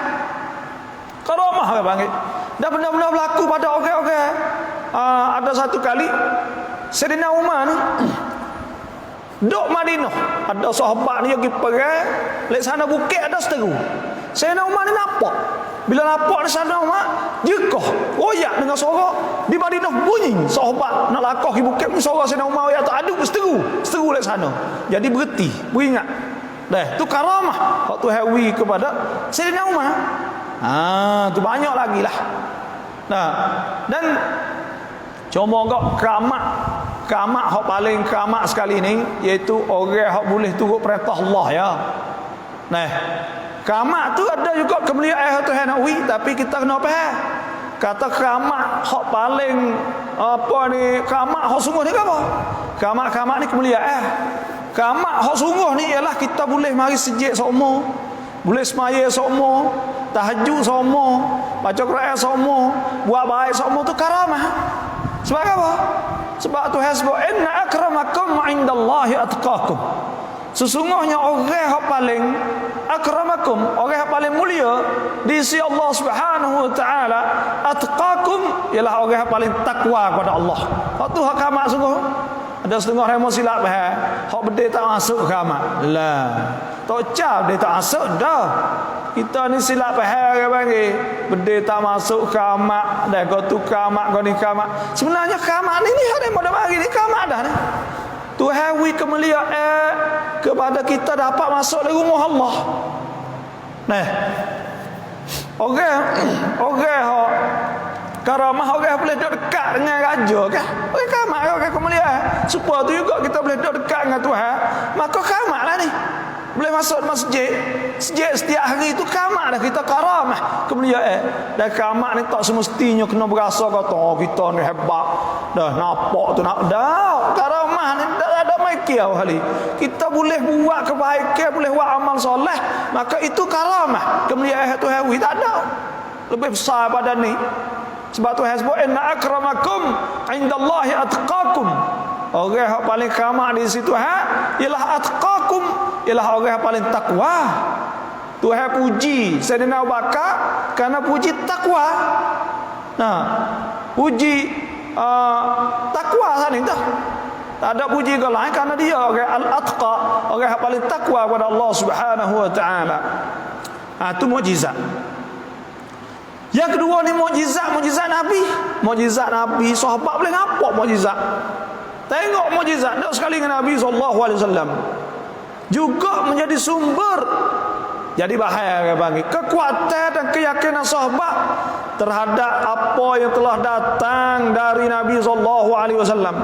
Karamah orang panggil. Dan benda-benda berlaku pada orang-orang. Ada satu kali Sayyidina Umar ni duduk Madinah, ada sahabat ni pergi perang, lek sana bukit ada seteru. Sayyidina Umar ni nampak. Bila nampak di sana Umar, jekah royak dengan suara di Madinah bunyi. Sahabat nak lakah di bukit ni suara Sayyidina Umar royak tak aduk seteru lek sana. Jadi berhenti, beringat. Dah, tu karamah hak tu hawi kepada Sayyidina Umar. Tu banyak lagi lah. Nah, dan cuma kok keramat hak paling keramat sekali ni, iaitu orang hak boleh turut perintah Allah ya. Nah, keramat tu ada juga kemuliaan Tuhan Nabi, tapi kita kena faham. Kata keramat hak paling keramat hak sungguh ni apa? Keramat ni kemuliaan. Keramat hak sungguh ni ialah kita boleh mari sejid semua, boleh semaya semua, tahajud semua, baca Quran semua, buat baik semua, tu karamah. Sebab apa? Sebab Tuhan sebut inna akramakum indallahi atqakum. Sesungguhnya orang yang paling akramakum, orang yang paling mulia di sisi Allah Subhanahu wa taala, atqakum ialah orang yang paling takwa kepada Allah. Hak tu hak kamat sungguh. Ada setengah remo silap hak benda tak masuk kamat. Lah, tak cap dia tak masuk dah. Kita ni silap orang panggil benda tak masuk kamat dah, kau tu kamat, kau ni kamat. Sebenarnya kamat ni ada pada mari ni kamat dah ni. Tuhan wi kemuliaan kepada kita dapat masuk di rumah Allah. Nah, orang hak karamah, orang boleh duduk dekat dengan raja kan? Orang kamat, orang kemuliaan. Supaya tu juga kita boleh duduk dekat dengan Tuhan, maka kamatlah ni. Boleh masuk masjid setiap hari itu kamat dah, kita karamah kemuliaan. Dan kamat ni tak semestinya kena berasa kata kita ni hebat dah, nampak tu nak dah. Karamah ni tak ada mikir kali. Kita boleh buat kebaikan, boleh buat amal soleh, maka itu karamah kemuliaan Tuhan wi tak ada lebih besar pada ni. Sebab Tuhan sebut inna akramakum indallahi atqakum. Orang yang paling kamat di situ ialah atqakum, ialah orang yang paling takwa. Tuhan puji Sayyidina Abu Bakar kerana puji takwa. Nah, puji takwa sana itu. Tak ada puji ke lain kerana dia orang al-atqa, orang yang paling takwa kepada Allah Subhanahu wa taala. Itu mukjizat. Yang kedua ni mukjizat Nabi. Mukjizat Nabi, sahabat boleh nampak mukjizat. Tengok mukjizat dak sekali dengan Nabi sallallahu alaihi wasallam. Juga menjadi sumber, jadi bahaya bagi kekuatan dan keyakinan sahabat terhadap apa yang telah datang dari Nabi sallallahu alaihi wasallam.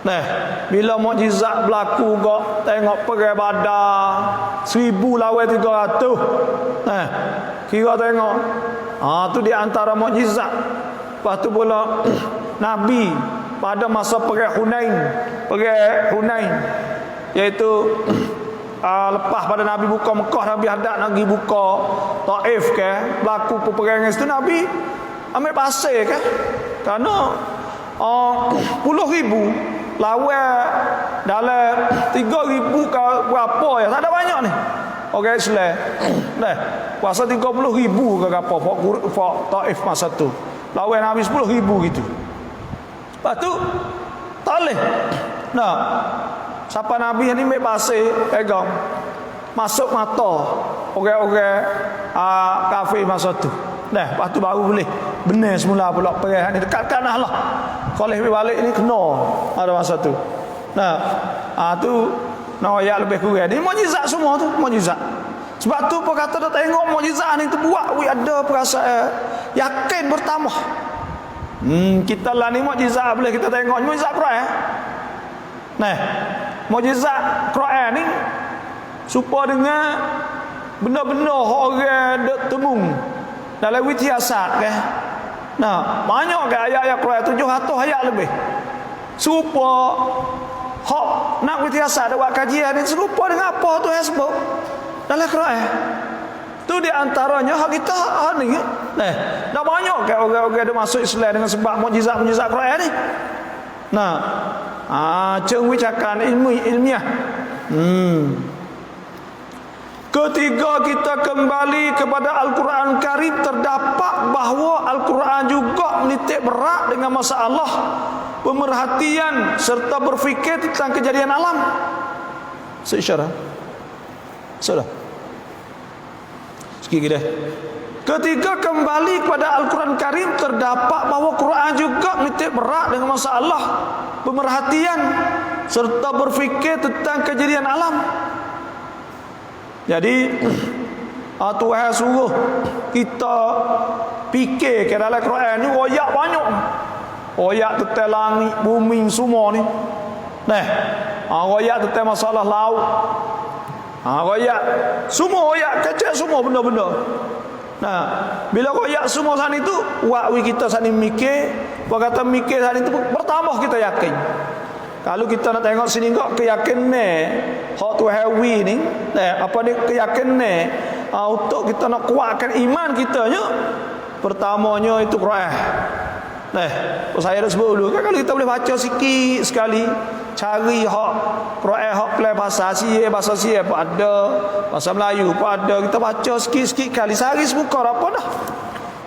Nah, bila mukjizat berlaku kok tengok perang Badar 1000 lawan 300. Nah, kira tengok. Tu di antara mukjizat. Lepas tu pula Nabi pada masa perang Hunain, iaitu lepas pada Nabi buka Mekah, Nabi hadap lagi buka Taif ke, berlaku peperangan situ, Nabi ambil pasir ke, kerana 10,000 lawan dalam 3,000 ke berapa ya, tak ada banyak ni orang Islam. Nah, puasa 30,000 ke apa Fok Taif masa tu, lawan Nabi 10,000 gitu. Lepas tu tak boleh. Nah, siapa Nabi ni ambil pasir pegang masuk mata orang-orang kafir masa tu. Nah, lepas tu baru boleh benar semula pula perang ni dekat kanan lah. Kalau balik ni kena ada masa tu. Nah, tu nak ayat lebih kurang. Ni mukjizat semua tu, mukjizat. Sebab tu apa kata dah tengok mukjizat ni tu buat ada perasaan yakin bertambah. Kita lah ni mukjizat boleh kita tengok mukjizat Quran. Nah, mukjizat Quran ni supaya dengan benda-benda orang dok temung dalam wityasat kan. Nah, banyak ke ayat-ayat Quran 700 ayat lebih. Serupa hak nak wityasat buat kajian ni serupa dengan apa tu yang sebut dalam Quran. Tu di antaranya hak kita ni. Nah, dah banyak ke orang-orang ada masuk Islam dengan sebab mukjizat-mukjizat Quran ni. Nah, ceng wicakan ilmiah. Ketiga, kita kembali kepada Al-Quran Karim, terdapat bahawa Al-Quran juga menitik berat dengan masalah pemerhatian serta berfikir tentang kejadian alam. Seisyarah. Sudah. Sikit dah. Ketiga, kembali kepada Al-Quran Karim, terdapat bahawa Quran juga menitik berat dengan masalah pemerhatian serta berfikir tentang kejadian alam. Jadi Tuhan suruh kita fikir ke dalam Quran ni ayat banyak. Ayat tentang langit, bumi semua ni. Nah, ayat tentang masalah laut. Ayat semua, ayat kecil semua benda-benda. Nah, bila ayat semua sana itu buat kita sana mikir, buat kata mikir sana itu bertambah kita yakin. Kalau kita nak tengok sini kok keyakinan hak Tuhan ni, apa ni keyakinan untuk kita nak kuatkan iman kita nya, pertamanya itu Quran. Saya dah sebut dulu kan, kalau kita boleh baca sikit sekali, cari hak Quran, hak kelas bahasa Sia pun ada, bahasa Melayu pun ada, kita baca sikit-sikit kali sehari semuka apa dah.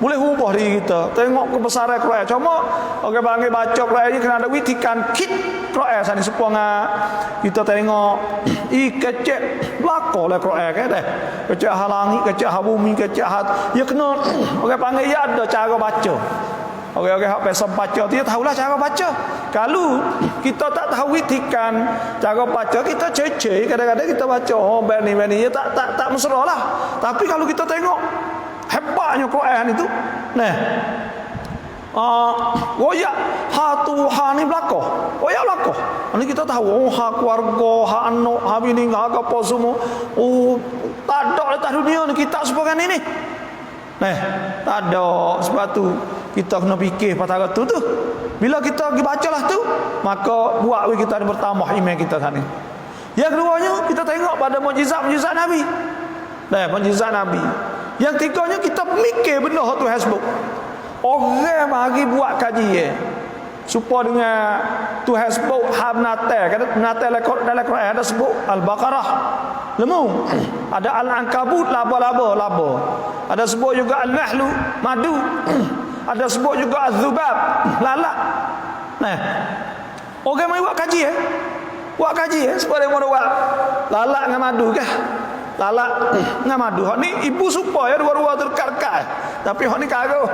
Boleh ubah diri kita. Tengok kebesaran Quran. Cuma orang panggil baca Quran ni kena ada witikan kit Quran sana supaya kita tengok kecil belakanglah Quran kan dah. Kecil hal langit, kecil hal bumi, kecil hal ya kena orang panggil ya ada cara baca. Orang-orang hak biasa baca dia tahulah cara baca. Kalau kita tak tahu witikan cara baca, kita ceceh kadang-kadang kita baca bani ya tak mesralah. Tapi kalau kita tengok hebatnya Quran itu, royak ha Tuhan ni belakang, royak belakang. Ini kita tahu, ha keluarga, ha anak, ha bini, ha apa semua. Tak ada atas dunia ni kita sebagai ini. Tak ada. Sebab tu kita kena fikir patara tu. Bila kita pergi bacalah tu, maka buat kita ni bertambah iman kita tadi. Yang keduanya, kita tengok pada mukjizat-mukjizat Nabi. Mukjizat Nabi. Yang tiganya, kita mikir benda hak Tuhan sebut. Orang mari buat kajian supaya dengan Tuhan sebut hab natal. Kan natal dalam Quran ada sebut Al-Baqarah. lembu. Ada al-ankabut, laba. Ada sebut juga al-nahlu, madu. Ada sebut juga az-zubab, lalat. Nah, orang mai buat kaji buat kaji supaya mau buat lalat dengan madu kah? Lalat dengan madu. Hak ni ibu supaya dua-dua terkat-kat. Tapi hak ni kagak,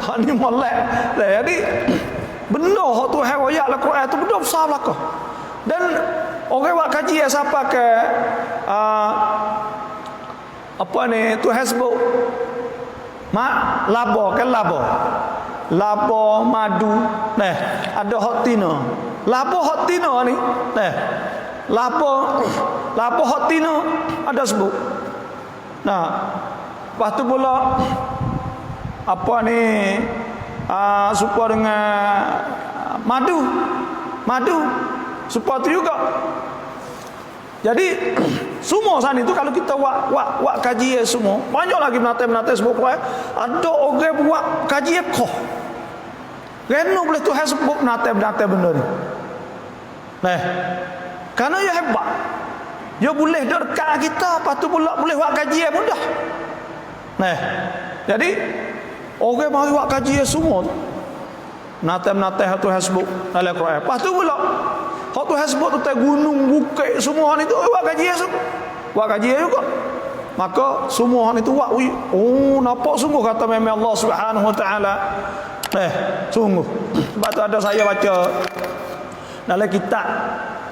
hak ni molek. Jadi benda hak Tuhan royak dalam Quran tu benda besar belaka. Dan orang buat kaji siapa ke apa ni Tuhan sebut labo madu. Nah, ada hak tina. Labo hak tina ni. Nah, labo hak tina ada sebut. Nah, lepas tu pula apa ni supaya dengan madu supaya tu juga. Jadi semua sana itu kalau kita buat kaji semua, banyak lagi menatai sebut Quran. Ada orang buat kaji kau. Reno boleh Tuhan sebut menatai benda ni. Nah, kerana dia hebat. Dia boleh dekat kita, lepas tu pula boleh buat kaji mudah. Nah, jadi orang mari buat kaji semua. Menatai Tuhan sebut dalam Quran. Lepas tu pula hak Tuhan sebut tu gunung, bukit semua ni tu buat kajian semua. Buat kajian juga. Maka semua ni tu buat nampak sungguh kata memang Allah Subhanahu Wa Taala. Sungguh. Sebab tu ada saya baca dalam kitab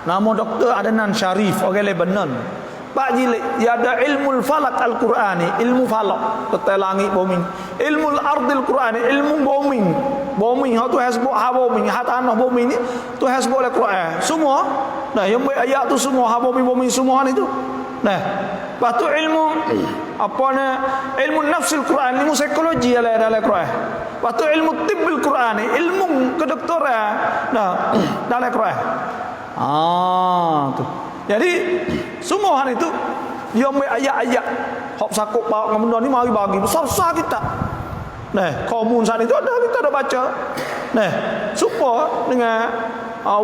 nama Dr. Adnan Sharif orang Lebanon. Pak jilid dia ada ilmu falak al-Qurani, ilmu falak tentang langit bumi, ilmu ardil Qurani, ilmu bumi hak tu sebut ha bumi, ha tanah bumi ni tu sebut oleh Quran semua. Nah, yang ayat tu semua ha bumi semua ni tu. Nah, lepas tu ilmu apa ni, ilmu nafsul Quran, ilmu psikologi dalam Quran. Lepas tu ilmu tibbil Qurani, ilmu kedokteran nah dalam Quran. Tu. Jadi semua hal itu dia ambil ayat-ayat hak sakut bawa dengan benda ni mari bagi besar-besar kita. Nah, komun sana itu ada kita dah baca. Nah, supaya dengan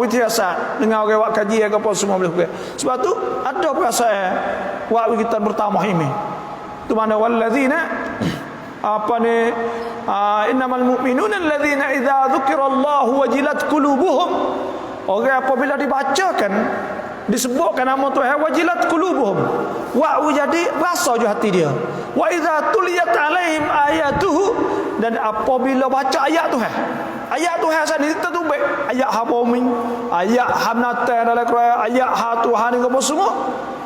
wityasat dengan orang buat kaji apa semua boleh buat. Sebab tu ada perasaan buat kita bertambah ini. Tu mana wallazina apa ni innamal mu'minuna allazina idza dzukirallahu wajilat qulubuhum. Orang apabila dibacakan disebutkan nama Tuhan wajilat qulubuhum wa jadi rasa je hati dia. Wa idza tuliyat alaihim ayatuhu, dan apabila baca ayat Tuhan, ayat Tuhan sendiri tertubik, ayat habumi, ayat hamnata dalam Quran, ayat ha Tuhan ni apa semua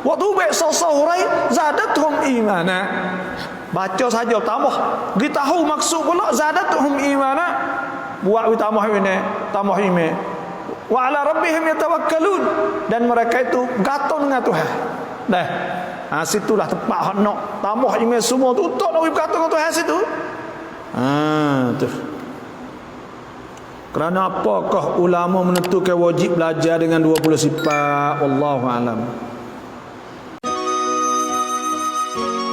wa tubik sasahurai zadatuhum imana. Baca saja tambah beritahu maksud pula zadatuhum imana, buat tambah ini tambah iman. Wa ala rabbihim yatawakkalun, dan mereka itu gantung dengan Tuhan. Dah. Situlah tepat hak nak tambah iman semua tu untuk nak bergantung dengan Tuhan situ. Tu. Kerana apakah ulama menentukan wajib belajar dengan 20 sifat? Wallahu alam.